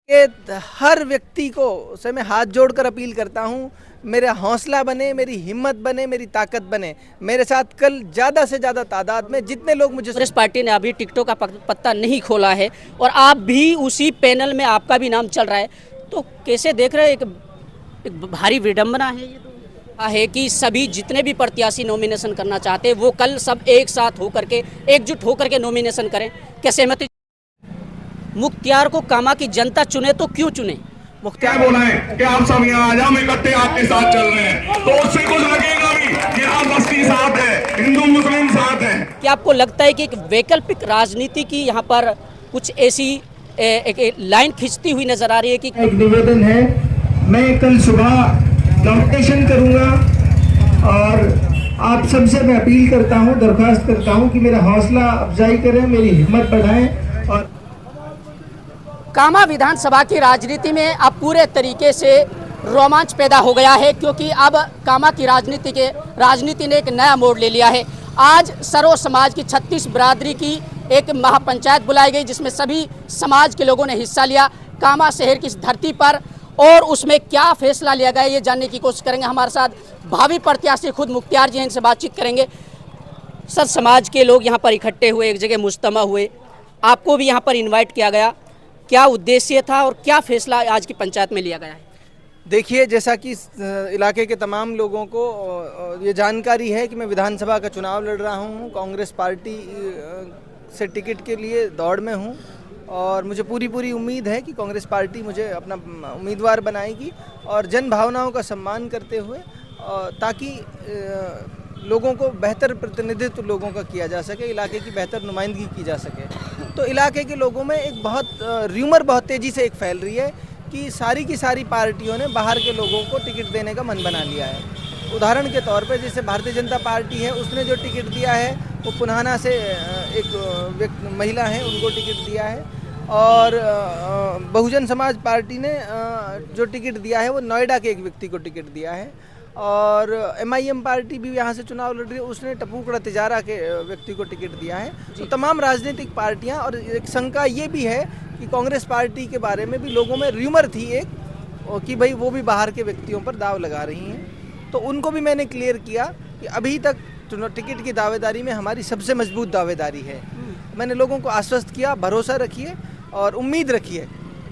कि हर व्यक्ति को से मैं हाथ जोड़कर अपील करता हूँ, मेरा हौसला बने, मेरी हिम्मत बने, मेरी ताकत बने। मेरे साथ कल ज़्यादा से ज़्यादा तादाद में जितने लोग मुझे कांग्रेस पार्टी ने अभी टिकटॉक का पत्ता नहीं खोला है और आप भी उसी पैनल में, आपका भी नाम चल रहा है, तो कैसे देख रहे हैं? एक भारी विडंबना है ये तो है कि सभी जितने भी प्रत्याशी नॉमिनेशन करना चाहते हैं वो कल सब एक साथ होकर के, एकजुट होकर के नॉमिनेशन करें। क्या सहमति? मुख्तियार को कामा की जनता चुने तो क्यों चुने? मुख्तियार बोला है कि आप सब यहाँ आ जाओ, हम इकट्ठे आपके साथ चल रहे हैं, तो उससे कुछ लगेगा भी। यहाँ बस्ती साथ है, हिंदू मुस्लिम साथ है। क्या आपको लगता है कि एक वैकल्पिक राजनीति की यहाँ पर कुछ ऐसी एक लाइन खींचती हुई नजर आ रही है कि एक निवेदन है, मैं कल सुबह नॉमिनेशन करूंगा और आप सबसे मैं अपील करता हूं, दरख्वास्त करता हूं कि मेरा हौसला अफजाई करें, मेरी हिम्मत बढ़ाएं। और कामा विधानसभा की राजनीति में अब पूरे तरीके से रोमांच पैदा हो गया है, क्योंकि अब कामा की राजनीति ने एक नया मोड़ ले लिया है। आज सर्व समाज की 36 बिरादरी की एक महापंचायत बुलाई गई, जिसमें सभी समाज के लोगों ने हिस्सा लिया कामा शहर की इस धरती पर। और उसमें क्या फैसला लिया गया ये जानने की कोशिश करेंगे। हमारे साथ भावी प्रत्याशी खुद मुख्तियार जी हैं, इनसे बातचीत करेंगे। सर, समाज के लोग यहाँ पर इकट्ठे हुए, एक जगह मुज्तमा हुए, आपको भी यहाँ पर इन्वाइट किया गया, क्या उद्देश्य था और क्या फैसला आज की पंचायत में लिया गया है? देखिए, जैसा कि इलाके के तमाम लोगों को ये जानकारी है कि मैं विधानसभा का चुनाव लड़ रहा हूँ, कांग्रेस पार्टी से टिकट के लिए दौड़ में हूँ और मुझे पूरी उम्मीद है कि कांग्रेस पार्टी मुझे अपना उम्मीदवार बनाएगी और जन भावनाओं का सम्मान करते हुए, ताकि लोगों को बेहतर प्रतिनिधित्व लोगों का किया जा सके, इलाके की बेहतर नुमाइंदगी की जा सके। तो इलाके के लोगों में एक र्यूमर बहुत तेज़ी से एक फैल रही है कि सारी की सारी पार्टियों ने बाहर के लोगों को टिकट देने का मन बना लिया है। उदाहरण के तौर पर जैसे भारतीय जनता पार्टी है, उसने जो टिकट दिया है वो पुनाना से एक महिला है, उनको टिकट दिया है। और बहुजन समाज पार्टी ने जो टिकट दिया है वो नोएडा के एक व्यक्ति को टिकट दिया है। और MIM पार्टी भी यहाँ से चुनाव लड़ रही है, उसने टपूकड़ा तिजारा के व्यक्ति को टिकट दिया है। तो तमाम राजनीतिक पार्टियाँ, और एक शंका ये भी है कि कांग्रेस पार्टी के बारे में भी लोगों में र्यूमर थी एक, कि भाई वो भी बाहर के व्यक्तियों पर दाव लगा रही हैं। तो उनको भी मैंने क्लियर किया कि अभी तक टिकट की दावेदारी में हमारी सबसे मजबूत दावेदारी है। मैंने लोगों को आश्वस्त किया, भरोसा रखिए और उम्मीद रखिए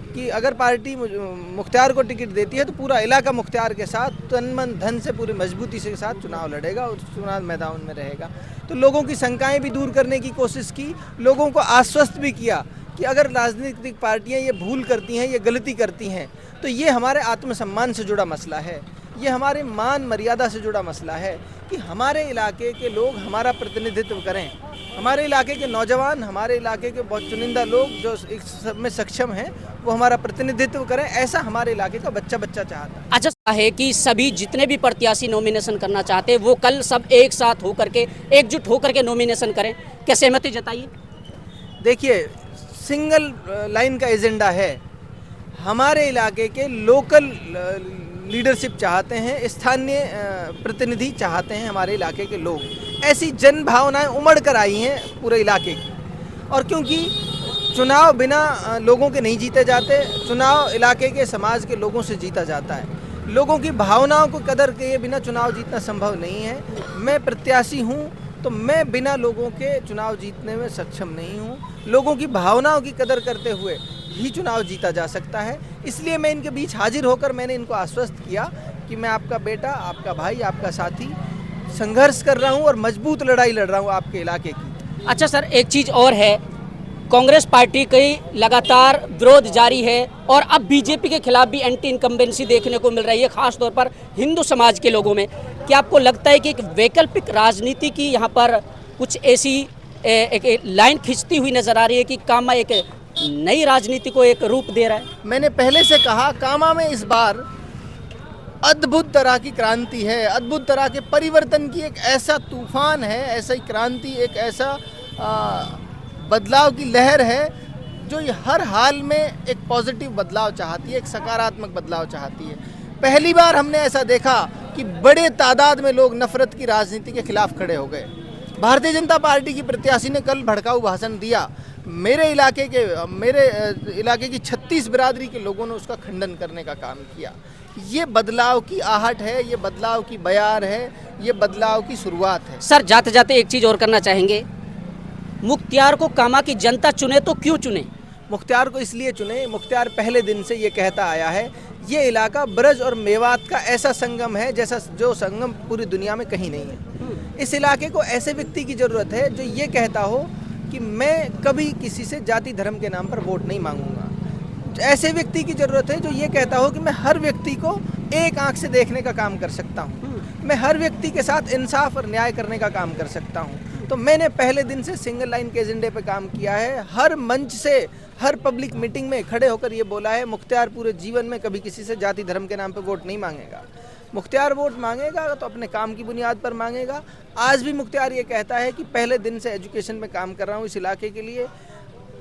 कि अगर पार्टी मुख्तियार को टिकट देती है तो पूरा इलाका मुख्तियार के साथ तन मन धन से पूरी मजबूती से साथ चुनाव लड़ेगा और चुनाव मैदान में रहेगा। तो लोगों की शंकाएं भी दूर करने की कोशिश की, लोगों को आश्वस्त भी किया कि अगर राजनीतिक पार्टियां ये भूल करती हैं, ये गलती करती हैं, तो ये हमारे आत्मसम्मान से जुड़ा मसला है, ये हमारे मान मर्यादा से जुड़ा मसला है कि हमारे इलाके के लोग हमारा प्रतिनिधित्व करें, हमारे इलाके के नौजवान, हमारे इलाके के बहुत चुनिंदा लोग जो इस सब में सक्षम हैं, वो हमारा प्रतिनिधित्व करें। ऐसा हमारे इलाके का बच्चा चाहता है। अच्छा है कि सभी जितने भी प्रत्याशी नॉमिनेशन करना चाहते हैं वो कल सब एक साथ होकर के, एकजुट होकर के नॉमिनेशन करें। क्या सहमति जताइए? देखिए, सिंगल लाइन का एजेंडा है। हमारे इलाके के लोकल लीडरशिप चाहते हैं, स्थानीय प्रतिनिधि चाहते हैं हमारे इलाके के लोग। ऐसी जन भावनाएं उमड़ कर आई हैं पूरे इलाके की। और क्योंकि चुनाव बिना लोगों के नहीं जीते जाते, चुनाव इलाके के समाज के लोगों से जीता जाता है। लोगों की भावनाओं को कदर किए बिना चुनाव जीतना संभव नहीं है। मैं प्रत्याशी हूँ तो मैं बिना लोगों के चुनाव जीतने में सक्षम नहीं हूँ। लोगों की भावनाओं की कदर करते हुए ही चुनाव जीता जा सकता है। इसलिए मैं इनके बीच हाजिर होकर मैंने इनको आश्वस्त किया कि मैं आपका बेटा, आपका भाई, आपका साथी संघर्ष कर रहा हूं और मजबूत लड़ाई लड़ रहा हूं आपके इलाके की। अच्छा सर, एक चीज़ और है, कांग्रेस पार्टी की लगातार विरोध जारी है और अब बीजेपी के खिलाफ भी एंटी इनकम्बेंसी देखने को मिल रही है, खासतौर पर हिंदू समाज के लोगों में। क्या आपको लगता है कि एक वैकल्पिक राजनीति की यहाँ पर कुछ ऐसी एक लाइन खींचती हुई नजर आ रही है कि कामा एक नई राजनीति को एक रूप दे रहा है? मैंने पहले से कहा, कामा में इस बार अद्भुत तरह की क्रांति है, अद्भुत तरह के परिवर्तन की एक ऐसा तूफान है, ऐसा क्रांति, एक ऐसा बदलाव की लहर है जो ये हर हाल में एक पॉजिटिव बदलाव चाहती है, एक सकारात्मक बदलाव चाहती है। पहली बार हमने ऐसा देखा कि बड़े तादाद में लोग नफरत की राजनीति के खिलाफ खड़े हो गए। भारतीय जनता पार्टी की प्रत्याशी ने कल भड़काऊ भाषण दिया, मेरे इलाके की 36 बिरादरी के लोगों ने उसका खंडन करने का काम किया। ये बदलाव की आहट है, ये बदलाव की बयार है, ये बदलाव की शुरुआत है। सर जाते जाते एक चीज़ और करना चाहेंगे, मुख्तियार को कामा की जनता चुने तो क्यों चुने? मुख्तियार को इसलिए चुने, मुख्तियार पहले दिन से ये कहता आया है ये इलाका ब्रज और मेवात का ऐसा संगम है जैसा जो संगम पूरी दुनिया में कहीं नहीं है। इस इलाके को ऐसे व्यक्ति की ज़रूरत है जो ये कहता हो कि मैं कभी किसी से जाति धर्म के नाम पर वोट नहीं मांगूंगा। ऐसे व्यक्ति की ज़रूरत है जो ये कहता हो कि मैं हर व्यक्ति को एक आंख से देखने का काम कर सकता हूँ, मैं हर व्यक्ति के साथ इंसाफ और न्याय करने का काम कर सकता हूँ। तो मैंने पहले दिन से सिंगल लाइन के एजेंडे पे काम किया है। हर मंच से, हर पब्लिक मीटिंग में खड़े होकर ये बोला है मुख्तियार पूरे जीवन में कभी किसी से जाति धर्म के नाम पे वोट नहीं मांगेगा। मुख्तियार वोट मांगेगा तो अपने काम की बुनियाद पर मांगेगा। आज भी मुख्तियार ये कहता है कि पहले दिन से एजुकेशन में काम कर रहा हूँ इस इलाके के लिए,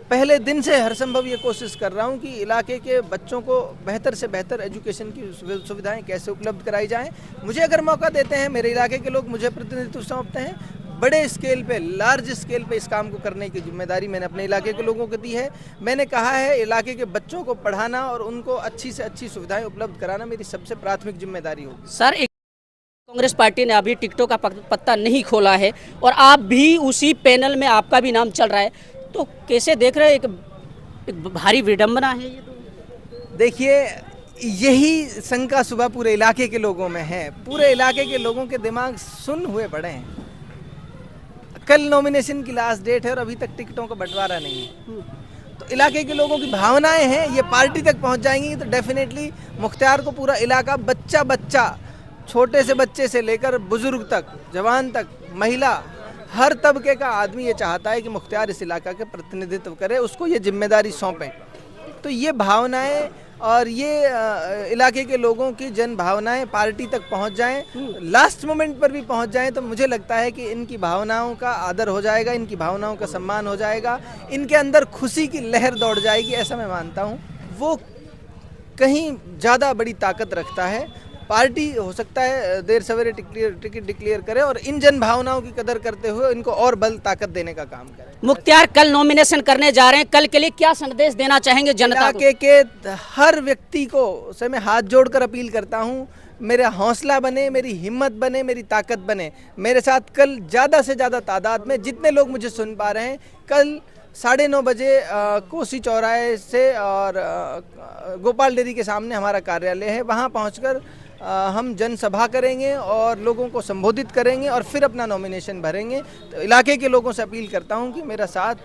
पहले दिन से हर संभव ये कोशिश कर रहा हूँ कि इलाके के बच्चों को बेहतर से बेहतर एजुकेशन की सुविधाएं कैसे उपलब्ध कराई जाएं। मुझे अगर मौका देते हैं, मेरे इलाके के लोग मुझे प्रतिनिधित्व सौंपते हैं, बड़े स्केल पे, लार्ज स्केल पे इस काम को करने की जिम्मेदारी मैंने अपने इलाके के लोगों को दी है। मैंने कहा है इलाके के बच्चों को पढ़ाना और उनको अच्छी से अच्छी सुविधाएं उपलब्ध कराना मेरी सबसे प्राथमिक जिम्मेदारी होगी। सर एक कांग्रेस पार्टी ने अभी टिकटों का पत्ता नहीं खोला है और आप भी उसी पैनल में, आपका भी नाम चल रहा है, तो कैसे देख रहे हैं? एक भारी विडंबना है ये तो। देखिए, यही शंका सुबह पूरे इलाके के लोगों में है। पूरे इलाके के लोगों के दिमाग सुन्न हुए पड़े हैं। कल नॉमिनेशन की लास्ट डेट है और अभी तक टिकटों का बंटवारा नहीं है। तो इलाके के लोगों की भावनाएं हैं, ये पार्टी तक पहुंच जाएंगी तो डेफिनेटली मुख्तियार को पूरा इलाका, बच्चा बच्चा, छोटे से बच्चे से लेकर बुजुर्ग तक, जवान तक, महिला, हर तबके का आदमी ये चाहता है कि मुख्तियार इस इलाका के प्रतिनिधित्व करे, उसको ये जिम्मेदारी सौंपें। तो ये भावनाएं और ये इलाके के लोगों की जन भावनाएं पार्टी तक पहुंच जाएं, लास्ट मोमेंट पर भी पहुंच जाएं, तो मुझे लगता है कि इनकी भावनाओं का आदर हो जाएगा, इनकी भावनाओं का सम्मान हो जाएगा, इनके अंदर खुशी की लहर दौड़ जाएगी, ऐसा मैं मानता हूं। वो कहीं ज़्यादा बड़ी ताकत रखता है। पार्टी हो सकता है देर सवेरे टिकट डिक्लेयर करे और इन जन भावनाओं की कदर करते हुए इनको और बल ताकत देने का काम करे। मुख्तियार कल नॉमिनेशन करने जा रहे हैं, कल के लिए क्या संदेश देना चाहेंगे जनता को? इलाके के हर व्यक्ति को से मैं हाथ जोड़कर अपील करता हूं, मेरा हौसला बने, मेरी हिम्मत बने, मेरी ताकत बने। मेरे साथ कल ज़्यादा से ज़्यादा तादाद में जितने लोग मुझे सुन पा रहे हैं, कल 9:30 बजे कोसी चौराहे से और गोपाल डेयरी के सामने हमारा कार्यालय है, वहाँ पहुँचकर हम जनसभा करेंगे और लोगों को संबोधित करेंगे और फिर अपना नॉमिनेशन भरेंगे। तो इलाके के लोगों से अपील करता हूं कि मेरा साथ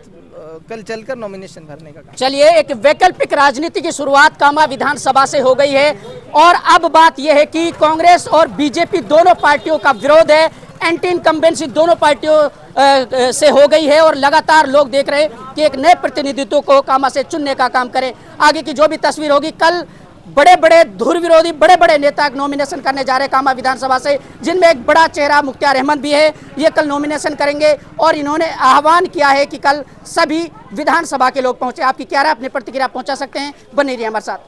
कल चलकर नॉमिनेशन भरने का काम। चलिए, एक वैकल्पिक राजनीति की शुरुआत कामा विधानसभा से हो गई है और अब बात यह है कि कांग्रेस और बीजेपी दोनों पार्टियों का विरोध है, एंटी इनकम्बेंसी दोनों पार्टियों से हो गई है और लगातार लोग देख रहे हैं कि एक नए प्रतिनिधित्व को कामा से चुनने का काम करें। आगे की जो भी तस्वीर होगी, कल बड़े बड़े धुर विरोधी बड़े बड़े नेता नॉमिनेशन करने जा रहे हैं कामा विधानसभा से, जिनमें एक बड़ा चेहरा मुख्तियार अहमद भी है। ये कल नॉमिनेशन करेंगे और इन्होंने आह्वान किया है कि कल सभी विधानसभा के लोग पहुंचे। आपकी क्या राय, अपनी प्रतिक्रिया पहुंचा सकते हैं, बने रहिए हमारे साथ।